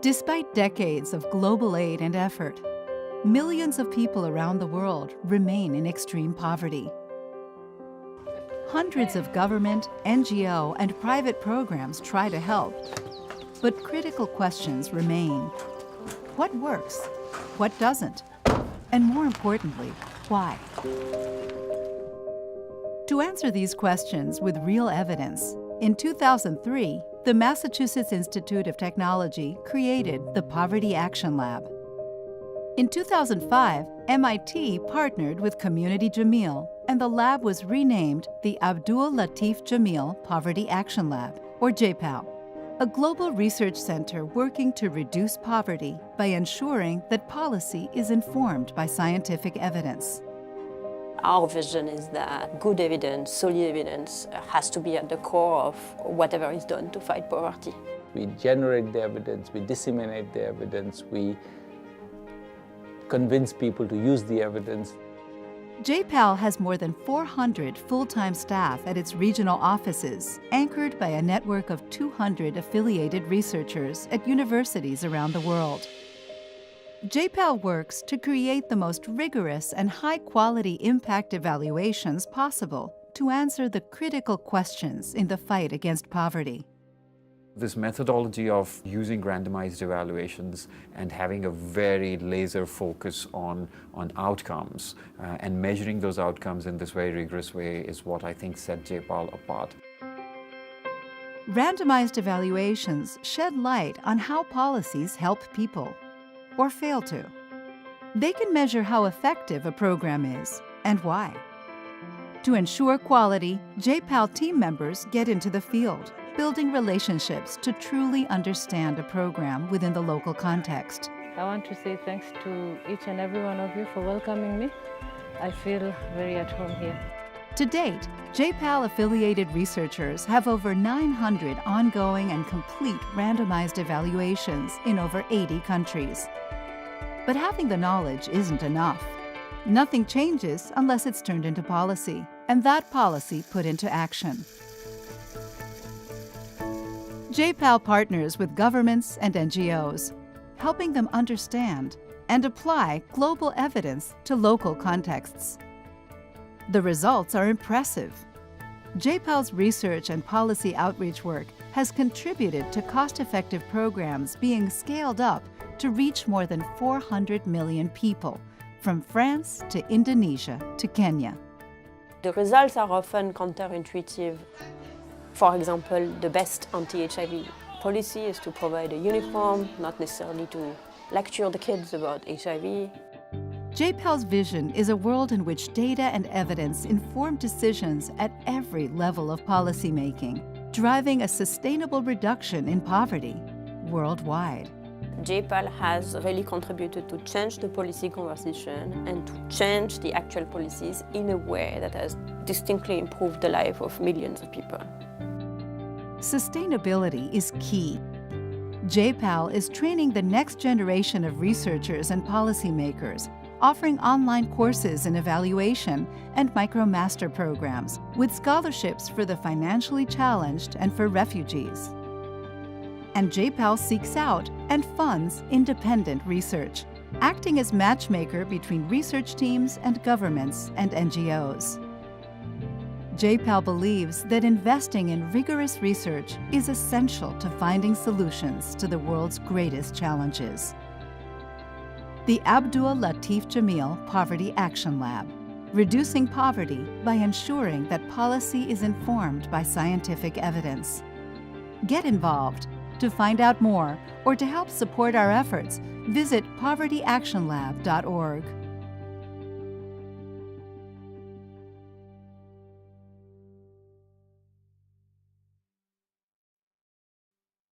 Despite decades of global aid and effort, millions of people around the world remain in extreme poverty. Hundreds of government, NGO, and private programs try to help, but critical questions remain. What works? What doesn't? And more importantly, why? To answer these questions with real evidence, in 2003, the Massachusetts Institute of Technology created the Poverty Action Lab. In 2005, MIT partnered with Community Jameel, and the lab was renamed the Abdul Latif Jameel Poverty Action Lab, or JPAL, a global research center working to reduce poverty by ensuring that policy is informed by scientific evidence. Our vision is that good evidence, solid evidence, has to be at the core of whatever is done to fight poverty. We generate the evidence, we disseminate the evidence, we convince people to use the evidence. JPAL has more than 400 full-time staff at its regional offices, anchored by a network of 200 affiliated researchers at universities around the world. JPAL works to create the most rigorous and high-quality impact evaluations possible to answer the critical questions in the fight against poverty. This methodology of using randomized evaluations and having a very laser focus on outcomes and measuring those outcomes in this very rigorous way is what I think set JPAL apart. Randomized evaluations shed light on how policies help people, or fail to. They can measure how effective a program is and why. To ensure quality, JPAL team members get into the field, building relationships to truly understand a program within the local context. I want to say thanks to each and every one of you for welcoming me. I feel very at home here. To date, JPAL-affiliated researchers have over 900 ongoing and complete randomized evaluations in over 80 countries. But having the knowledge isn't enough. Nothing changes unless it's turned into policy, and that policy put into action. JPAL partners with governments and NGOs, helping them understand and apply global evidence to local contexts. The results are impressive. JPAL's research and policy outreach work has contributed to cost-effective programs being scaled up to reach more than 400 million people, from France to Indonesia to Kenya. The results are often counterintuitive. For example, the best anti-HIV policy is to provide a uniform, not necessarily to lecture the kids about HIV. JPAL's vision is a world in which data and evidence inform decisions at every level of policymaking, driving a sustainable reduction in poverty worldwide. JPAL has really contributed to change the policy conversation and to change the actual policies in a way that has distinctly improved the life of millions of people. Sustainability is key. JPAL is training the next generation of researchers and policymakers, offering online courses in evaluation and micromaster programs with scholarships for the financially challenged and for refugees. And JPAL seeks out and funds independent research, acting as matchmaker between research teams and governments and NGOs. JPAL believes that investing in rigorous research is essential to finding solutions to the world's greatest challenges. The Abdul Latif Jameel Poverty Action Lab, reducing poverty by ensuring that policy is informed by scientific evidence. Get involved. To find out more or to help support our efforts, visit povertyactionlab.org.